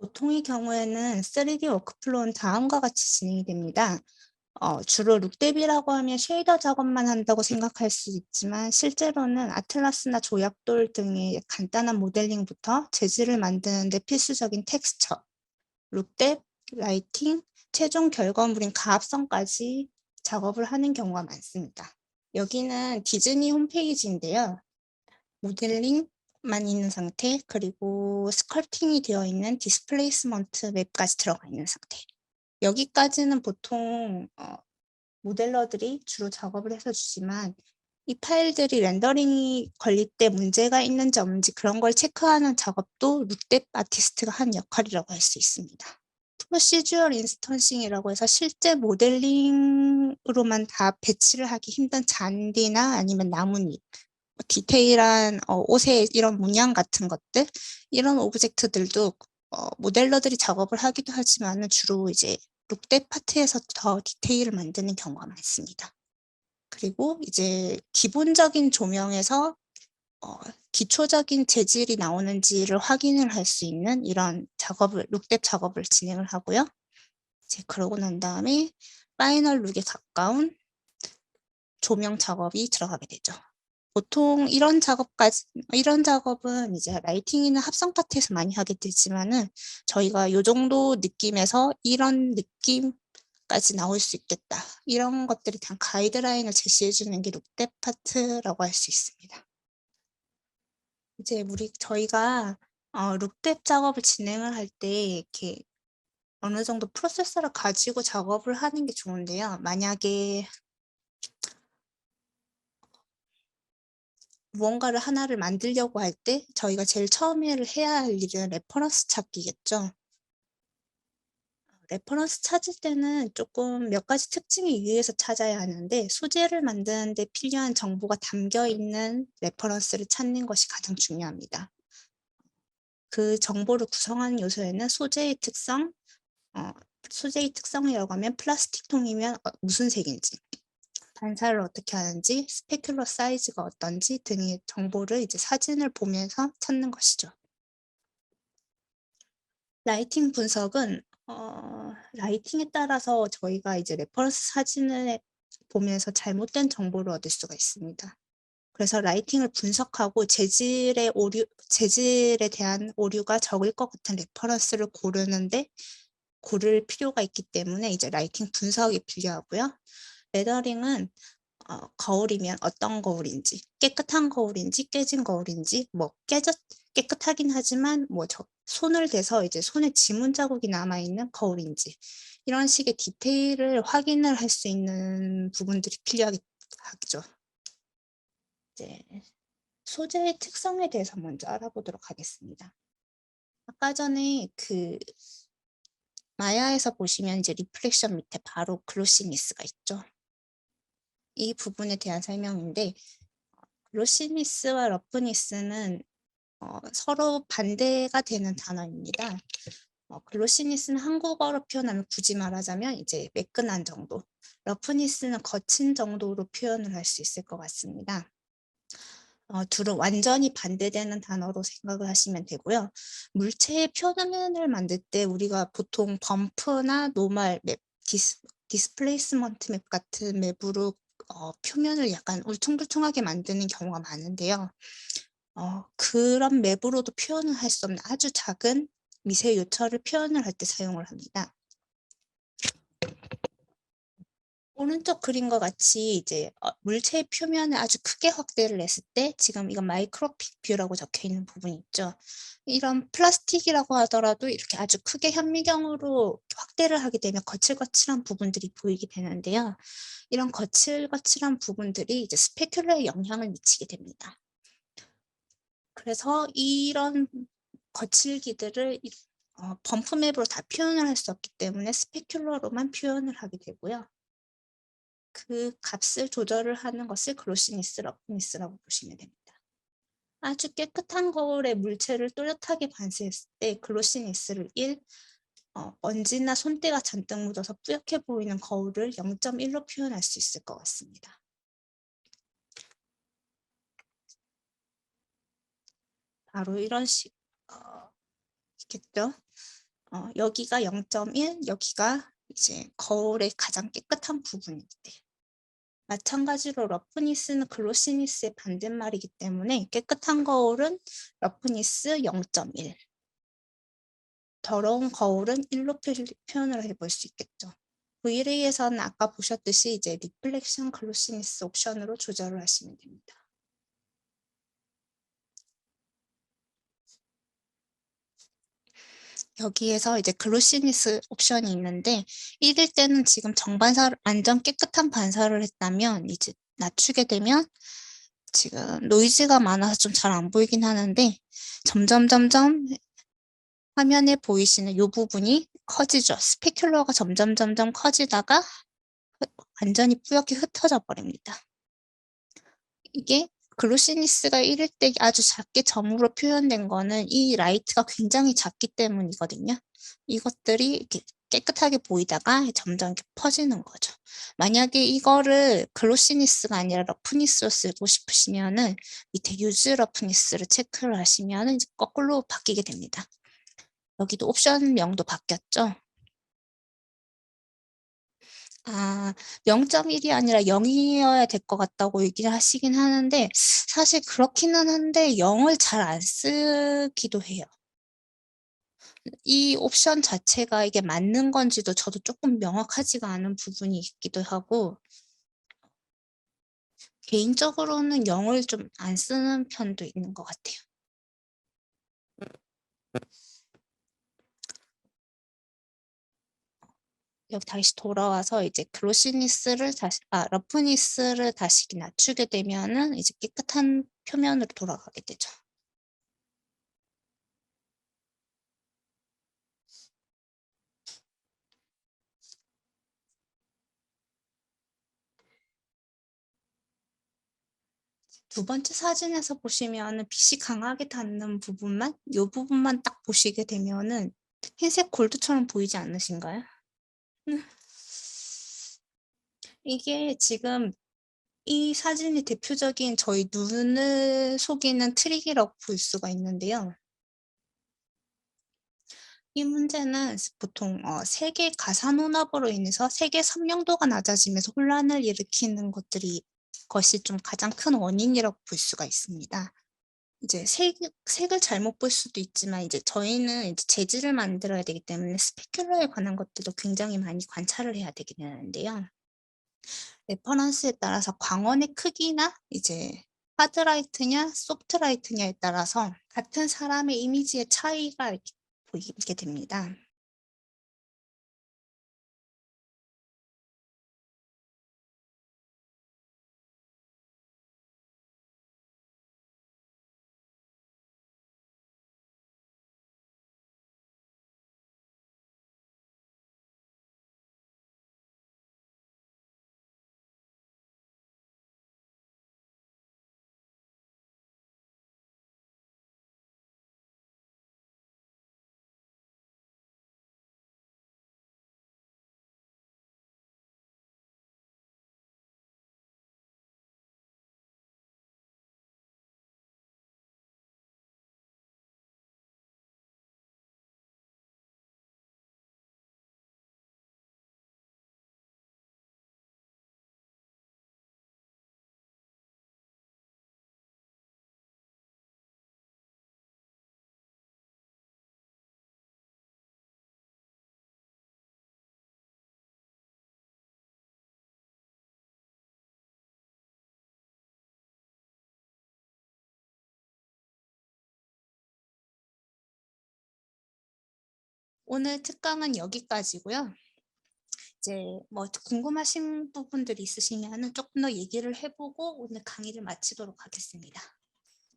보통의 경우에는 3D 워크플로우는 다음과 같이 진행이 됩니다. 주로 룩뎁이라고 하면 쉐이더 작업만 한다고 생각할 수 있지만 실제로는 아틀라스나 조약돌 등의 간단한 모델링부터 재질을 만드는 데 필수적인 텍스처, 룩뎁, 라이팅, 최종 결과물인 가합성까지 작업을 하는 경우가 많습니다. 여기는 디즈니 홈페이지인데요. 모델링만 있는 상태, 그리고 스컬프팅이 되어 있는 디스플레이스먼트 맵까지 들어가 있는 상태. 여기까지는 보통 모델러들이 주로 작업을 해서 주지만 이 파일들이 렌더링이 걸릴 때 문제가 있는지 없는지 그런 걸 체크하는 작업도 룩뎁 아티스트가 하는 역할이라고 할 수 있습니다. 프로시주얼 인스턴싱이라고 해서 실제 모델링으로만 다 배치를 하기 힘든 잔디나 아니면 나뭇잎, 디테일한 옷의 이런 문양 같은 것들, 이런 오브젝트들도 모델러들이 작업을 하기도 하지만 주로 이제 룩뎁 파트에서 더 디테일을 만드는 경우가 많습니다. 그리고 이제 기본적인 조명에서 기초적인 재질이 나오는지를 확인을 할 수 있는 이런 작업을, 룩뎁 작업을 진행을 하고요. 이제 그러고 난 다음에 파이널 룩에 가까운 조명 작업이 들어가게 되죠. 보통 이런 작업은 이제 라이팅이나 합성 파트에서 많이 하게 되지만은 저희가 요 정도 느낌에서 이런 느낌까지 나올 수 있겠다, 이런 것들이 다 가이드라인을 제시해 주는 게 룩뎁 파트라고 할 수 있습니다. 이제 저희가 룩뎁 작업을 진행을 할 때 이렇게 어느 정도 프로세서를 가지고 작업을 하는 게 좋은데요. 만약에 무언가를 하나를 만들려고 할 때 저희가 제일 처음에 해야 할 일은 레퍼런스 찾기겠죠. 레퍼런스 찾을 때는 조금 몇 가지 특징에 유의해서 찾아야 하는데, 소재를 만드는 데 필요한 정보가 담겨 있는 레퍼런스를 찾는 것이 가장 중요합니다. 그 정보를 구성하는 요소에는 소재의 특성이라고 하면 플라스틱 통이면 무슨 색인지, 반사를 어떻게 하는지, 스페큘러 사이즈가 어떤지 등의 정보를 이제 사진을 보면서 찾는 것이죠. 라이팅 분석은 라이팅에 따라서 저희가 이제 레퍼런스 사진을 보면서 잘못된 정보를 얻을 수가 있습니다. 그래서 라이팅을 분석하고 재질에 대한 오류가 적을 것 같은 레퍼런스를 고를 필요가 있기 때문에 이제 라이팅 분석이 필요하고요. 레더링은 거울이면 어떤 거울인지, 깨끗한 거울인지 깨진 거울인지, 깨끗하긴 하지만 손을 대서 이제 손에 지문 자국이 남아 있는 거울인지, 이런 식의 디테일을 확인을 할 수 있는 부분들이 필요하겠죠. 이제 소재의 특성에 대해서 먼저 알아보도록 하겠습니다. 아까 전에 마야에서 보시면 이제 리플렉션 밑에 바로 글로시니스가 있죠. 이 부분에 대한 설명인데, 글로시니스와 러프니스는 서로 반대가 되는 단어입니다. 글로시니스는 한국어로 표현하면 굳이 말하자면 이제 매끈한 정도, 러프니스는 거친 정도로 표현을 할 수 있을 것 같습니다. 둘은 완전히 반대되는 단어로 생각을 하시면 되고요. 물체의 표면을 만들 때 우리가 보통 범프나 노멀 맵, 디스플레이스먼트 맵 같은 맵으로 표면을 약간 울퉁불퉁하게 만드는 경우가 많은데요. 그런 맵으로도 표현을 할 수 없는 아주 작은 미세 요철을 표현을 할 때 사용을 합니다. 오른쪽 그림과 같이 이제 물체의 표면을 아주 크게 확대를 했을 때, 지금 이건 마이크로픽 뷰라고 적혀 있는 부분이 있죠. 이런 플라스틱이라고 하더라도 이렇게 아주 크게 현미경으로 확대를 하게 되면 거칠거칠한 부분들이 보이게 되는데요. 이런 거칠거칠한 부분들이 이제 스페큘러에 영향을 미치게 됩니다. 그래서 이런 거칠기들을 범프맵으로 다 표현을 할 수 없기 때문에 스페큘러로만 표현을 하게 되고요. 그 값을 조절을 하는 것을 글로시니스, 러프니스라고 보시면 됩니다. 아주 깨끗한 거울에 물체를 또렷하게 반사했을 때 글로시니스를 1, 먼지나 손때가 잔뜩 묻어서 뿌옇게 보이는 거울을 0.1로 표현할 수 있을 것 같습니다. 바로 이런 식이겠죠. 여기가 0.1, 여기가 이제 거울의 가장 깨끗한 부분일 때. 마찬가지로 러프니스는 글로시니스의 반대말이기 때문에 깨끗한 거울은 러프니스 0.1. 더러운 거울은 1로 표현을 해볼 수 있겠죠. V-Ray에서는 아까 보셨듯이 이제 리플렉션 글로시니스 옵션으로 조절을 하시면 됩니다. 여기에서 이제 글로시니스 옵션이 있는데 1일 때는 지금 정반사를 완전 깨끗한 반사를 했다면 이제 낮추게 되면 지금 노이즈가 많아서 좀 잘 안 보이긴 하는데 점점 화면에 보이시는 이 부분이 커지죠. 스페큘러가 점점 커지다가 완전히 뿌옇게 흩어져 버립니다. 이게 글로시니스가 1일 때 아주 작게 점으로 표현된 거는 이 라이트가 굉장히 작기 때문이거든요. 이것들이 이렇게 깨끗하게 보이다가 점점 이렇게 퍼지는 거죠. 만약에 이거를 글로시니스가 아니라 러프니스로 쓰고 싶으시면은 밑에 유즈 러프니스를 체크를 하시면 이제 거꾸로 바뀌게 됩니다. 여기도 옵션명도 바뀌었죠. 0.1이 아니라 0이어야 될 것 같다고 얘기를 하시긴 하는데 사실 그렇기는 한데 0을 잘 안 쓰기도 해요. 이 옵션 자체가 이게 맞는 건지도 저도 조금 명확하지가 않은 부분이 있기도 하고 개인적으로는 0을 좀 안 쓰는 편도 있는 것 같아요. 여기 다시 돌아와서 이제 러프니스를 다시 낮추게 되면은 이제 깨끗한 표면으로 돌아가게 되죠. 두 번째 사진에서 보시면은 빛이 강하게 닿는 부분만, 이 부분만 딱 보시게 되면은 흰색 골드처럼 보이지 않으신가요? 이게 지금 이 사진이 대표적인 저희 눈을 속이는 트릭이라고 볼 수가 있는데요. 이 문제는 보통 세계 가산혼합으로 인해서 세계 선명도가 낮아지면서 혼란을 일으키는 것이 좀 가장 큰 원인이라고 볼 수가 있습니다. 이제 색을 잘못 볼 수도 있지만 이제 저희는 이제 재질을 만들어야 되기 때문에 스페큘러에 관한 것들도 굉장히 많이 관찰을 해야 되게 되는데요. 레퍼런스에 따라서 광원의 크기나 이제 하드라이트냐 소프트라이트냐에 따라서 같은 사람의 이미지의 차이가 이렇게 보이게 됩니다. 오늘 특강은 여기까지고요. 이제 뭐 궁금하신 부분들이 있으시면은 조금 더 얘기를 해보고 오늘 강의를 마치도록 하겠습니다.